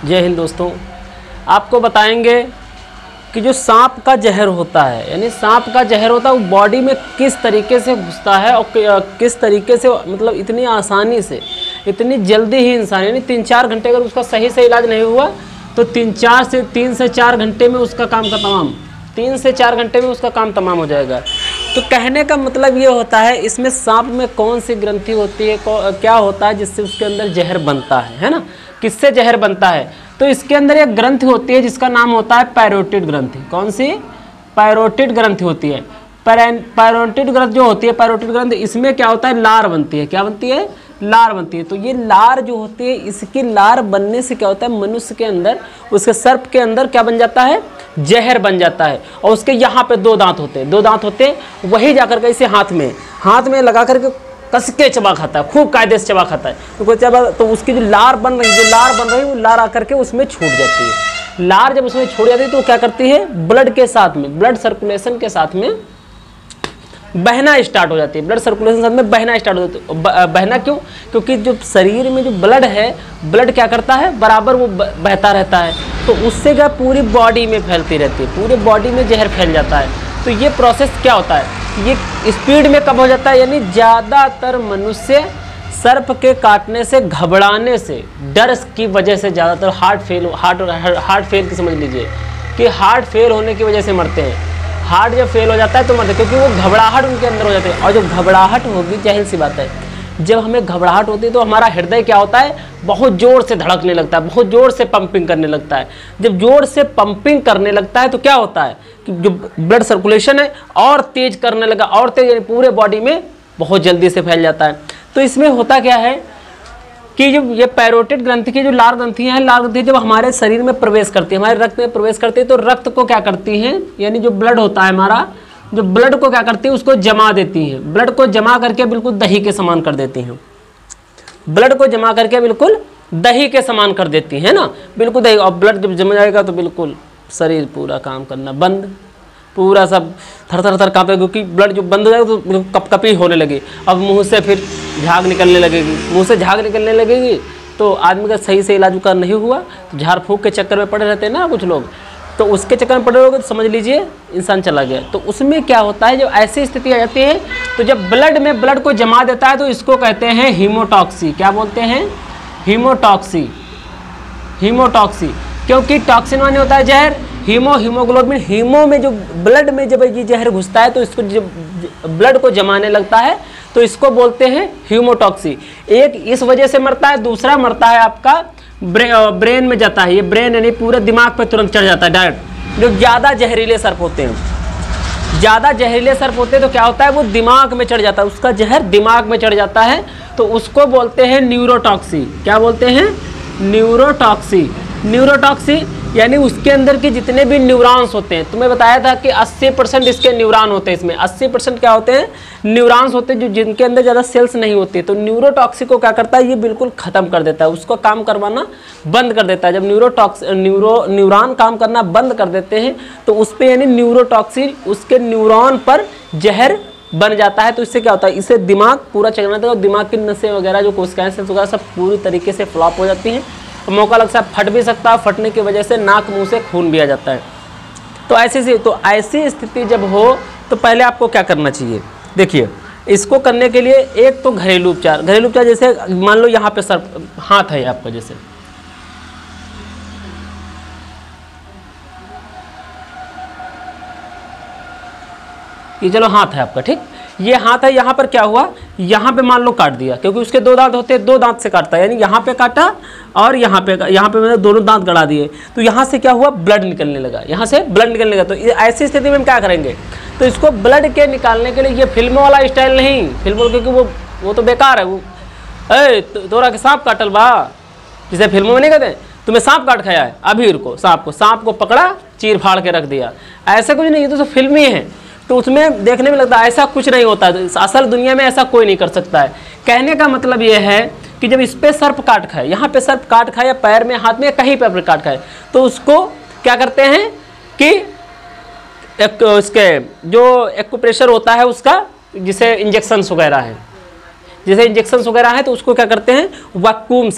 जय हिंद दोस्तों। आपको बताएंगे कि जो सांप का जहर होता है, यानी सांप का जहर होता है वो बॉडी में किस तरीके से घुसता है और किस तरीके से, मतलब इतनी आसानी से, इतनी जल्दी ही इंसान, यानी 3-4 घंटे अगर उसका सही से इलाज नहीं हुआ तो 3 से 4 घंटे में उसका काम का तमाम 3 से 4 घंटे में उसका काम तमाम हो जाएगा। तो कहने का मतलब ये होता है, इसमें सांप में कौन सी ग्रंथि होती है, क्या होता है जिससे उसके अंदर जहर बनता है ना, किससे जहर बनता है। तो इसके अंदर एक ग्रंथि होती है जिसका नाम होता है पैरोटिड ग्रंथि। कौन सी? पैरोटिड ग्रंथि होती है। पैरोटिड ग्रंथि जो होती है, पैरोटिड ग्रंथि, इसमें क्या होता है, लार बनती है। क्या बनती है? लार बनती है। तो ये लार जो होती है, इसकी लार बनने से क्या होता है, मनुष्य के अंदर, उसके सर्प के अंदर क्या बन जाता है, जहर बन जाता है। और उसके यहाँ पे 2 दांत होते हैं, 2 दांत होते हैं, वही जाकर के इसे हाथ में लगा करके कस के चबा खाता है, खूब कायदे से चबा खाता है। तो उसकी जो लार बन रही है वो लार आकर के उसमें छूट जाती है। लार जब उसमें छूट जाती है तो क्या करती है, ब्लड के साथ में, ब्लड सर्कुलेशन के साथ में बहना स्टार्ट हो जाती है। ब्लड सर्कुलेशन साथ में बहना स्टार्ट हो जाती है। बहना क्यों? क्योंकि जो शरीर में जो ब्लड है, ब्लड क्या करता है, बराबर वो बहता रहता है, तो उससे क्या पूरी बॉडी में फैलती रहती है, पूरी बॉडी में जहर फैल जाता है। तो ये प्रोसेस क्या होता है, ये स्पीड में कब हो जाता है, यानी ज़्यादातर मनुष्य सर्प के काटने से, घबराने से, डर की वजह से ज़्यादातर हार्ट फेल की समझ लीजिए कि हार्ट फेल होने की वजह से मरते हैं। हार्ट जब फेल हो जाता है तो मरते हैं, क्योंकि वो घबराहट उनके अंदर हो जाती है। और जब घबराहट होगी, जाहिर सी बात है, जब हमें घबराहट होती है तो हमारा हृदय क्या होता है, बहुत ज़ोर से धड़कने लगता है, बहुत ज़ोर से पंपिंग करने लगता है। जब ज़ोर से पंपिंग करने लगता है तो क्या होता है कि जो ब्लड सर्कुलेशन है और तेज करने लगा, और तेज, यानी पूरे बॉडी में बहुत जल्दी से फैल जाता है। तो इसमें होता क्या है कि जब ये पैरोटिड ग्रंथि की जो लार ग्रंथियाँ हैं, लार ग्रंथि जब हमारे शरीर में प्रवेश करती है, हमारे रक्त में प्रवेश करती है, तो रक्त को क्या करती हैं, यानी जो ब्लड होता है हमारा, जो ब्लड को क्या करती है, उसको जमा देती हैं। ब्लड को जमा करके बिल्कुल दही के समान कर देती हैं। ब्लड को जमा करके बिल्कुल दही के समान कर देती है ना, बिल्कुल दही। और ब्लड जब जम जाएगा तो बिल्कुल शरीर पूरा काम करना बंद, पूरा सब थर थर थर कांपे, क्योंकि ब्लड जो बंद हो जाएगा तो कपकपी होने लगी। अब मुंह से फिर झाग निकलने लगेगी, मुंह से झाग निकलने लगेगी तो आदमी का सही से इलाज का नहीं हुआ तो झाड़ फूंक के चक्कर में पड़े रहते हैं ना कुछ लोग, तो उसके चक्कर में पड़े रहोगे तो समझ लीजिए इंसान चला गया। तो उसमें क्या होता है, जब ऐसी स्थिति आ जाती है तो जब ब्लड में ब्लड को जमा देता है तो इसको कहते हैं हीमोटॉक्सी। क्या बोलते हैं? हीमोटॉक्सी। हीमोटॉक्सी, क्योंकि टॉक्सिन माने होता है जहर, हीमोग्लोबिन, हीमो में जो ब्लड में जब ये जहर घुसता है तो इसको जब ब्लड को जमाने लगता है तो इसको बोलते हैं हीमोटॉक्सी। एक इस वजह से मरता है, दूसरा मरता है आपका ब्रेन में जाता है। ये ब्रेन यानी पूरे दिमाग पे तुरंत चढ़ जाता है डायरेक्ट। जो ज़्यादा जहरीले सर्प होते हैं, ज़्यादा जहरीले सर्प होते हैं तो क्या होता है, वो दिमाग में चढ़ जाता है, उसका जहर दिमाग में चढ़ जाता है, तो उसको बोलते हैं न्यूरोटॉक्सी। क्या बोलते हैं? न्यूरोटॉक्सी। न्यूरोटॉक्सी यानी उसके अंदर के जितने भी न्यूरॉन्स होते हैं, तुम्हें बताया था कि 80% इसके न्यूरॉन होते हैं, इसमें 80% क्या होते हैं, न्यूरॉन्स होते हैं, जो जिनके अंदर ज़्यादा सेल्स नहीं होती। तो न्यूरोटॉक्सी को क्या करता है, ये बिल्कुल ख़त्म कर देता है, उसको काम करवाना बंद कर देता है। जब न्यूरॉन काम करना बंद कर देते हैं तो उस पर यानी न्यूरोटॉक्सी उसके न्यूरॉन पर जहर बन जाता है। तो इससे क्या होता है, इससे दिमाग पूरा चलना था और दिमाग की नसें वगैरह, जो कोशिकाएं सेल्स वगैरह सब पूरी तरीके से फ्लॉप हो जाती हैं। मौका लगता है फट भी सकता है, फटने की वजह से नाक मुंह से खून भी आ जाता है। तो ऐसी स्थिति जब हो तो पहले आपको क्या करना चाहिए, देखिए इसको करने के लिए एक तो घरेलू उपचार। घरेलू उपचार जैसे मान लो यहाँ पे सर हाथ है आपका, जैसे ये चलो हाथ है आपका, ठीक, ये हाथ है, यहाँ पर क्या हुआ, यहाँ पे मान लो काट दिया, क्योंकि उसके 2 दांत होते हैं, 2 दांत से काटता है, यानी यहाँ पे काटा और यहाँ पे मैंने दोनों दांत गड़ा दिए, तो यहाँ से क्या हुआ, ब्लड निकलने लगा, यहाँ से ब्लड निकलने लगा। तो ऐसी स्थिति में हम क्या करेंगे, तो इसको ब्लड के निकालने के लिए ये फिल्मों वाला स्टाइल नहीं, फिल्मों, क्योंकि वो तो बेकार है। वो तोरा के सांप काटल बा, जिसे फिल्मों में नहीं कहते, तुम्हें सांप काट खाया है, अभी रुको, सांप को पकड़ा, चीर फाड़ के रख दिया, ऐसा कुछ नहीं, ये तो सब फिल्मी है। तो उसमें देखने में लगता है ऐसा कुछ नहीं होता है, असल दुनिया में ऐसा कोई नहीं कर सकता है। कहने का मतलब ये है कि जब इस पे सर्प काट खाए, यहाँ पे सर्प काट खाए, या पैर में, हाथ में, कहीं पे काट खाए, तो उसको क्या करते हैं कि उसके जो एक्यूप्रेशर होता है उसका, जिसे इंजेक्शन वगैरह है, जैसे इंजेक्शन वगैरह है तो उसको क्या करते हैं, वैक्यूम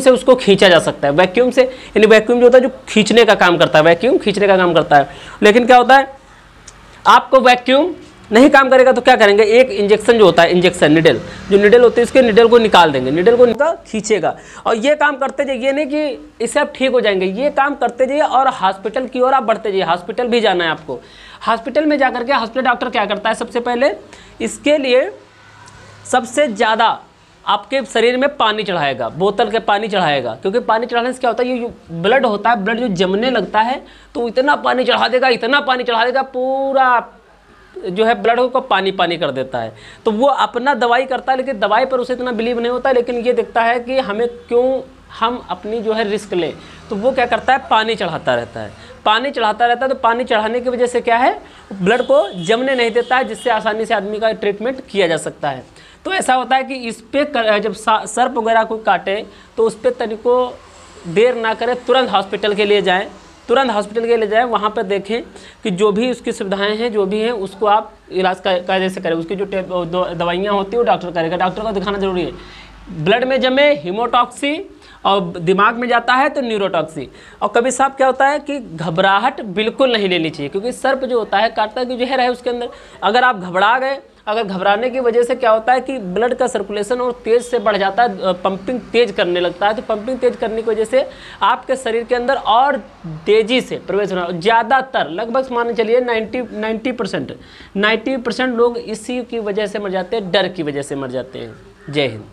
से उसको खींचा जा सकता है। वैक्यूम से, यानी वैक्यूम जो होता है जो खींचने का काम करता है, वैक्यूम खींचने का काम करता है। लेकिन क्या होता है, आपको वैक्यूम नहीं काम करेगा तो क्या करेंगे, एक इंजेक्शन जो होता है, इंजेक्शन निडल, जो निडल होती है उसके निडल को निकाल देंगे, निडल को खींचेगा। और ये काम करते जाइए, ये नहीं कि इससे आप ठीक हो जाएंगे, ये काम करते जाइए और हॉस्पिटल की ओर आप बढ़ते जाइए। हॉस्पिटल भी जाना है आपको। हॉस्पिटल में जाकर के हॉस्पिटल डॉक्टर क्या करता है, सबसे पहले इसके लिए सबसे ज़्यादा आपके शरीर में पानी चढ़ाएगा, बोतल के पानी चढ़ाएगा। क्योंकि पानी चढ़ाने से क्या होता है, ये जो ब्लड होता है, ब्लड जो जमने लगता है तो इतना पानी चढ़ा देगा, इतना पानी चढ़ा देगा, पूरा जो है ब्लड को पानी पानी कर देता है। तो वो अपना दवाई करता है, लेकिन दवाई पर उसे इतना बिलीव नहीं होता, लेकिन ये देखता है कि हमें क्यों हम अपनी जो है रिस्क लें। तो वो क्या करता है, पानी चढ़ाता रहता है, पानी चढ़ाता रहता है। तो पानी चढ़ाने की वजह से क्या है, ब्लड को जमने नहीं देता है, जिससे आसानी से आदमी का ट्रीटमेंट किया जा सकता है। तो ऐसा होता है कि इस पर जब सर्प वगैरह को काटे तो उस पर तनिको देर ना करें, तुरंत हॉस्पिटल के लिए जाएँ, तुरंत हॉस्पिटल के लिए जाएँ। वहाँ पर देखें कि जो भी उसकी सुविधाएं हैं, जो भी हैं, उसको आप इलाज कायदे से करें। उसकी जो दवाइयाँ होती हैं वो डॉक्टर करेगा, डॉक्टर को दिखाना जरूरी है। ब्लड में जमे हीमोटॉक्सी और दिमाग में जाता है तो न्यूरोटॉक्सी। और कभी साहब क्या होता है कि घबराहट बिल्कुल नहीं लेनी चाहिए, क्योंकि सर्प जो होता है काटता कि जहर है उसके अंदर। अगर आप घबरा गए, अगर घबराने की वजह से क्या होता है कि ब्लड का सर्कुलेशन और तेज़ से बढ़ जाता है, पंपिंग तेज करने लगता है। तो पंपिंग तेज करने की वजह से आपके शरीर के अंदर और तेज़ी से प्रवेश होना, ज़्यादातर लगभग मान चलिए 90% लोग इसी की वजह से मर जाते हैं, डर की वजह से मर जाते हैं। जय हिंद।